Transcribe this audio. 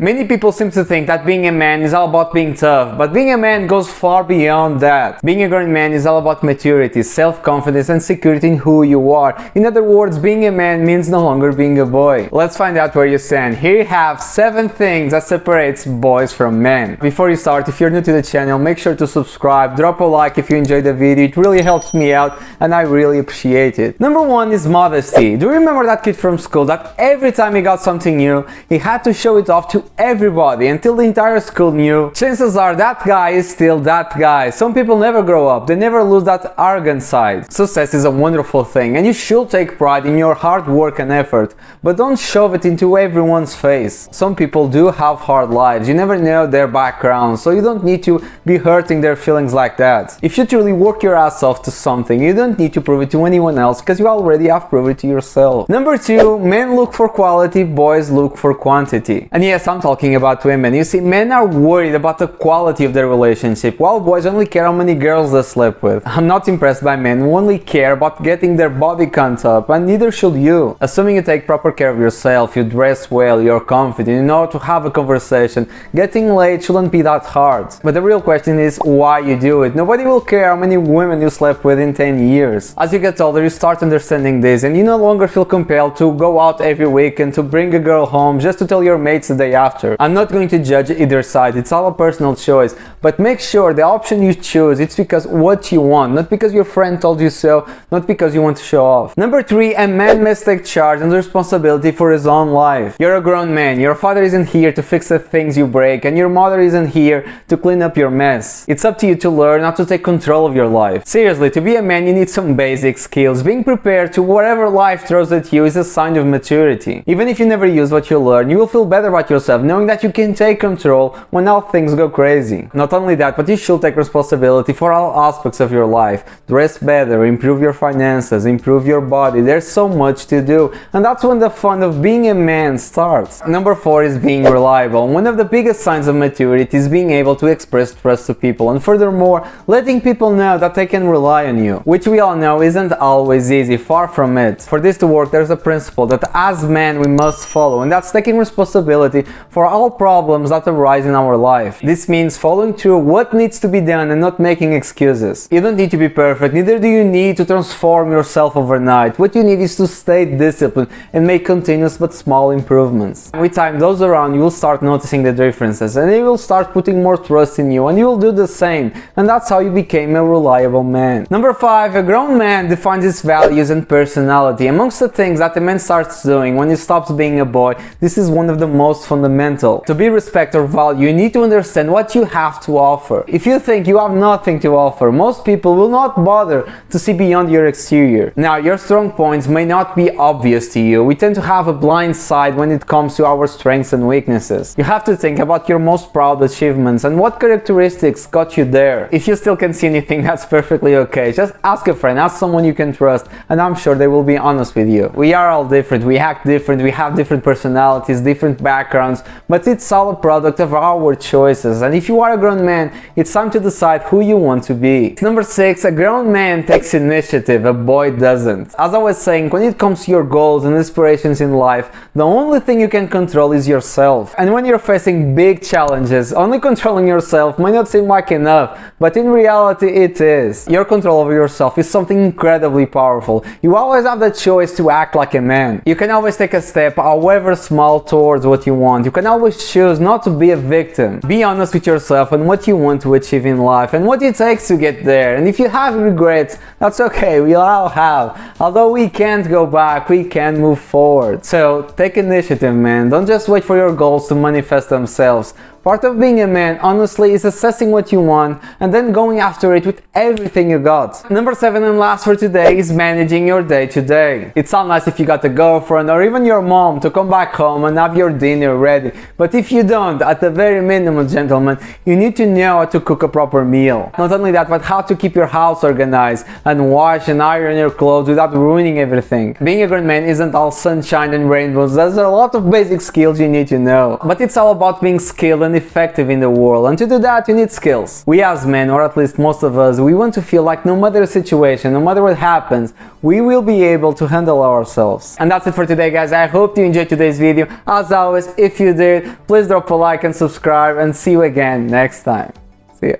Many people seem to think that being a man is all about being tough, but being a man goes far beyond that. Being a grown man is all about maturity, self-confidence and security in who you are. In other words, being a man means no longer being a boy. Let's find out where you stand. Here you have 7 things that separates boys from men. Before you start, if you're new to the channel, make sure to subscribe, drop a like if you enjoyed the video. It really helps me out and I really appreciate it. Number 1 is modesty. Do you remember that kid from school that every time he got something new, he had to show it off to everybody until the entire school knew? Chances are that guy is still that guy. Some people never grow up, they never lose that arrogant side. Success is a wonderful thing and you should take pride in your hard work and effort, but don't shove it into everyone's face. Some people do have hard lives, you never know their background, so you don't need to be hurting their feelings like that. If you truly work your ass off to something, you don't need to prove it to anyone else because you already have proved it to yourself. Number 2, men look for quality, boys look for quantity. And yes, I'm talking about women. You see, men are worried about the quality of their relationship, while boys only care how many girls they slept with. I'm not impressed by men who only care about getting their body count up, and neither should you. Assuming you take proper care of yourself, you dress well, you're confident, you know how to have a conversation, getting laid shouldn't be that hard. But the real question is why you do it. Nobody will care how many women you slept with in 10 years. As you get older, you start understanding this, and you no longer feel compelled to go out every weekend to bring a girl home just to tell your mates the day after. I'm not going to judge either side, it's all a personal choice, but make sure the option you choose, it's because what you want, not because your friend told you so, not because you want to show off. Number 3, a man must take charge and responsibility for his own life. You're a grown man, your father isn't here to fix the things you break, and your mother isn't here to clean up your mess. It's up to you to learn how to take control of your life. Seriously, to be a man you need some basic skills. Being prepared to whatever life throws at you is a sign of maturity. Even if you never use what you learn, you will feel better about yourself knowing that you can take control when all things go crazy. Not only that, but you should take responsibility for all aspects of your life. Dress better, improve your finances, improve your body. There's so much to do, and that's when the fun of being a man starts. Number 4 is being reliable. One of the biggest signs of maturity is being able to express trust to people, and furthermore, letting people know that they can rely on you, which we all know isn't always easy, far from it. For this to work, there's a principle that as men we must follow, and that's taking responsibility for all problems that arise in our life. This means following through what needs to be done and not making excuses. You don't need to be perfect, neither do you need to transform yourself overnight. What you need is to stay disciplined and make continuous but small improvements. With time, those around you will start noticing the differences, and they will start putting more trust in you, and you will do the same, and that's how you became a reliable man. Number 5, a grown man defines his values and personality. Amongst the things that a man starts doing when he stops being a boy, this is one of the most fundamental. To be respected or valued, you need to understand what you have to offer. If you think you have nothing to offer, most people will not bother to see beyond your exterior. Now, your strong points may not be obvious to you. We tend to have a blind side when it comes to our strengths and weaknesses. You have to think about your most proud achievements and what characteristics got you there. If you still can't see anything, that's perfectly okay. Just ask a friend, ask someone you can trust, and I'm sure they will be honest with you. We are all different, we act different, we have different personalities, different backgrounds, but it's all a product of our choices. And if you are a grown man, it's time to decide who you want to be. Number 6, a grown man takes initiative, a boy doesn't. As I was saying, when it comes to your goals and aspirations in life, the only thing you can control is yourself. And when you're facing big challenges, only controlling yourself might not seem like enough, but in reality it is. Your control over yourself is something incredibly powerful. You always have the choice to act like a man. You can always take a step, however small, towards what you want. You can always choose not to be a victim. Be honest with yourself and what you want to achieve in life and what it takes to get there. And if you have regrets, that's okay, we all have. Although we can't go back, we can move forward. So take initiative, man. Don't just wait for your goals to manifest themselves. Part of being a man, honestly, is assessing what you want and then going after it with everything you got. Number 7 and last for today is managing your day to day. It's all nice if you got a girlfriend or even your mom to come back home and have your dinner ready. But if you don't, at the very minimum, gentlemen, you need to know how to cook a proper meal. Not only that, but how to keep your house organized and wash and iron your clothes without ruining everything. Being a grown man isn't all sunshine and rainbows. There's a lot of basic skills you need to know. But it's all about being skilled and effective in the world, and to do that you need skills. We as men, or at least most of us, we want to feel like no matter the situation, no matter what happens, we will be able to handle ourselves. And that's it for today, guys. I hope you enjoyed today's video. As always, if you did, please drop a like and subscribe, and see you again next time. See ya.